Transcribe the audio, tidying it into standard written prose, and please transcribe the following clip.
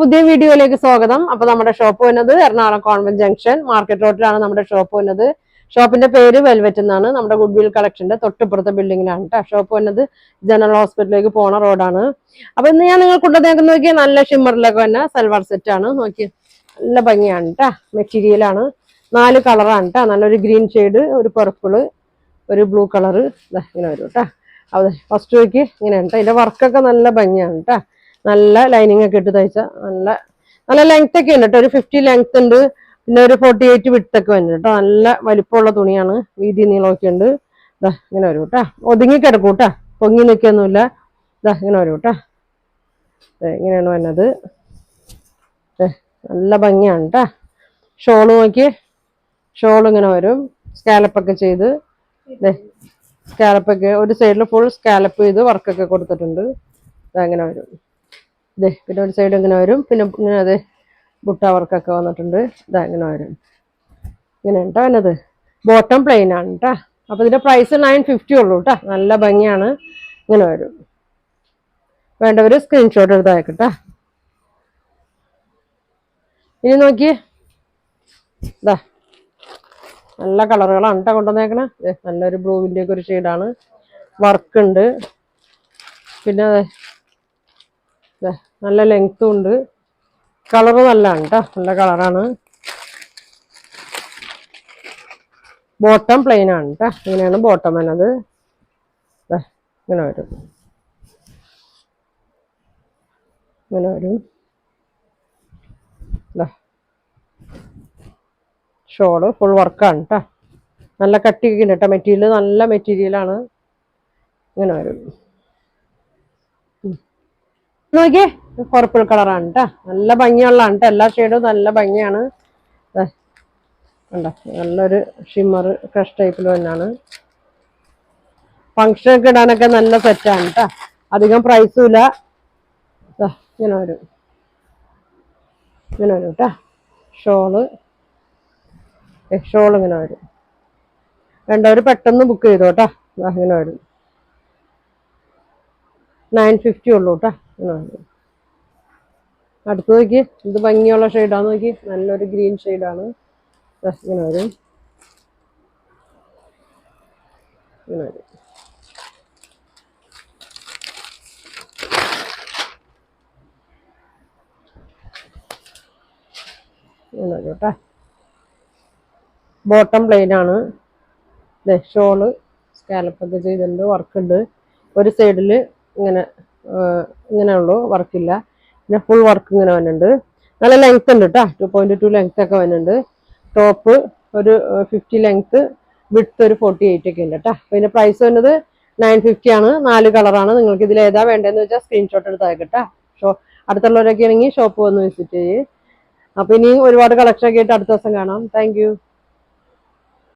പുതിയ വീഡിയോയിലേക്ക് സ്വാഗതം. അപ്പൊ നമ്മുടെ ഷോപ്പ് വന്നത് എറണാകുളം കോൺവെന്റ് ജംഗ്ഷൻ മാർക്കറ്റ് റോഡിലാണ് നമ്മുടെ ഷോപ്പ് വന്നത്. ഷോപ്പിന്റെ പേര് വെൽവെറ്റ് എന്നാണ്. നമ്മുടെ ഗുഡ്വിൽ കളക്ഷന്റെ തൊട്ടിപ്പുറത്തെ ബിൽഡിങ്ങിലാണ് കേട്ടോ ഷോപ്പ് വന്നത്. ജനറൽ ഹോസ്പിറ്റലിലേക്ക് പോണ റോഡാണ്. അപ്പൊ ഇന്ന് ഞാൻ നിങ്ങൾ കൊണ്ടുവന്നേക്ക് നോക്കിയാൽ നല്ല ഷിമ്മറിലൊക്കെ തന്നെ സൽവാർ സെറ്റ് ആണ്. നോക്കി നല്ല ഭംഗിയാണ് കേട്ടാ. മെറ്റീരിയലാണ്, 4 കളറാണ് കേട്ടോ. നല്ലൊരു ഗ്രീൻ ഷെയ്ഡ്, ഒരു പർപ്പിള്, ഒരു ബ്ലൂ കളറ് ഇങ്ങനെ വരും കേട്ടാ. അതെ ഫസ്റ്റ് നോക്കി ഇങ്ങനെയാണ് കേട്ടോ. ഇതിന്റെ വർക്കൊക്കെ നല്ല ഭംഗിയാണ് കേട്ടാ. നല്ല ലൈനിങ് ഒക്കെ ഇട്ട് തയ്ച്ച നല്ല നല്ല ലെങ്ത് ഒക്കെ ഉണ്ട് കേട്ടോ. ഒരു 50 ലെങ്ത് ഉണ്ട്, പിന്നെ ഒരു 48 വിട്തൊക്കെ വരുന്നുണ്ട് കേട്ടോ. നല്ല വലിപ്പമുള്ള തുണിയാണ്, വീതി നീളമൊക്കെ ഉണ്ട്. ഇങ്ങനെ വരും കേട്ടാ. ഒതുങ്ങി കിടക്കും കേട്ടാ, പൊങ്ങി നിൽക്കൊന്നുമില്ല. ഇങ്ങനെ വരും കേട്ടാ. ഇങ്ങനെയാണ് വരുന്നത്. നല്ല ഭംഗിയാണ് കേട്ടാ. ഷോള് നോക്കി, ഷോൾ ഇങ്ങനെ വരും സ്കാലപ്പൊക്കെ ചെയ്ത്. സ്കാലപ്പൊക്കെ ഒരു സൈഡിൽ ഫുൾ സ്കാലപ്പ് ചെയ്ത് വർക്കൊക്കെ കൊടുത്തിട്ടുണ്ട്. അങ്ങനെ വരും. പിന്നെ ഒരു സൈഡ് ഇങ്ങനെ വരും, പിന്നെ ഇങ്ങനെ അതെ ബുട്ട വർക്കൊക്കെ വന്നിട്ടുണ്ട്. ഇങ്ങനെ വരും. ഇങ്ങനെ കേട്ടോ എന്നത് ബോട്ടം പ്ലെയിൻ ആണ് കേട്ടാ. അപ്പൊ ഇതിന്റെ പ്രൈസ് 950 ഉള്ളൂ കേട്ടാ. നല്ല ഭംഗിയാണ്. ഇങ്ങനെ വരും. വേണ്ടവര് സ്ക്രീൻഷോട്ട് എടുത്ത് അയക്കട്ടാ. ഇനി നോക്കി നല്ല കളറുകളാണ് കേട്ടോ കൊണ്ടുവന്നേക്കണേ. നല്ലൊരു ബ്ലൂവിൻ്റെ ഒക്കെ ഒരു ഷെയ്ഡാണ്. വർക്ക് ഉണ്ട്, പിന്നെ നല്ല ലെങ്ത്തും ഉണ്ട്. കളറ് നല്ലതാണ് കേട്ടോ, നല്ല കളറാണ്. ബോട്ടം പ്ലെയിൻ ആണ് കേട്ടോ. ഇങ്ങനെയാണ് ബോട്ടം എന്നത്. ഇങ്ങനെ വരും, ഇങ്ങനെ വരും. ഷോള് ഫുൾ വർക്കാണ് കേട്ടോ. നല്ല കട്ടിയൊക്കെ ഉണ്ട് കേട്ടോ. മെറ്റീരിയൽ നല്ല മെറ്റീരിയലാണ്. ഇങ്ങനെ വരും. നോക്കിയേ പർപ്പിൾ കളറാണ് കേട്ടോ. നല്ല ഭംഗിയുള്ളതാണ് കേട്ടോ. എല്ലാ ഷെയ്ഡും നല്ല ഭംഗിയാണ്. കണ്ടോ നല്ലൊരു ഷിമ്മർ ക്രഷ് ടൈപ്പിൽ തന്നെയാണ്. ഫങ്ഷനൊക്കെ ഇടാനൊക്കെ നല്ല സെറ്റാണ് കേട്ടോ. അധികം പ്രൈസും ഇല്ല. ഇങ്ങനെ വരും, ഇങ്ങനെ വരും കേട്ടോ. ഷോള് ഇങ്ങനെ വരും. വേണ്ടവർ പെട്ടെന്ന് ബുക്ക് ചെയ്തോ കേട്ടോ. ഇങ്ങനെ വരും. 950 ഉള്ളൂ കേട്ടോ. ഇങ്ങനെ വരും. അടുത്ത് നോക്കി ഇത് ഭംഗിയുള്ള ഷെയ്ഡാന്ന് നോക്കി. നല്ലൊരു ഗ്രീൻ ഷെയ്ഡാണ്. ഇങ്ങനെ വരും, ഇങ്ങനെ വരും. ഇങ്ങനെ വരും കേട്ടോ. ബോട്ടം പ്ലെയിൻ ആണ്. ഷോള് സ്കാലപ്പൊക്കെ ചെയ്തിട്ടുണ്ട്, വർക്കുണ്ട്. ഒരു സൈഡിൽ ഇങ്ങനെ ഇങ്ങനെ ഉള്ളൂ, വർക്കില്ല. പിന്നെ ഫുൾ വർക്ക് ഇങ്ങനെ വന്നിട്ടുണ്ട്. നല്ല ലെങ്ത് ഉണ്ട് കേട്ടോ. 2.2 ലെങ്ത് ഒക്കെ വന്നിട്ടുണ്ട്. ടോപ്പ് ഒരു 50 ലെങ്ത്, വിഡ്ത്ത് ഒരു 48 ഒക്കെ ഉണ്ട് കേട്ടോ. അപ്പോൾ ഇതിൻ്റെ പ്രൈസ് വന്നത് 950 ആണ്. 4 കളറാണ്. നിങ്ങൾക്ക് ഇതിൽ ഏതാ വേണ്ടതെന്ന് വെച്ചാൽ സ്ക്രീൻഷോട്ട് എടുത്ത് അയക്കട്ടെ. അടുത്തുള്ളവരൊക്കെ ആണെങ്കിൽ ഷോപ്പ് വന്ന് വിസിറ്റ് ചെയ്യേ. അപ്പോൾ ഇനിയും ഒരുപാട് കളക്ഷൻ ഒക്കെ ആയിട്ട് അടുത്ത ദിവസം കാണാം. താങ്ക്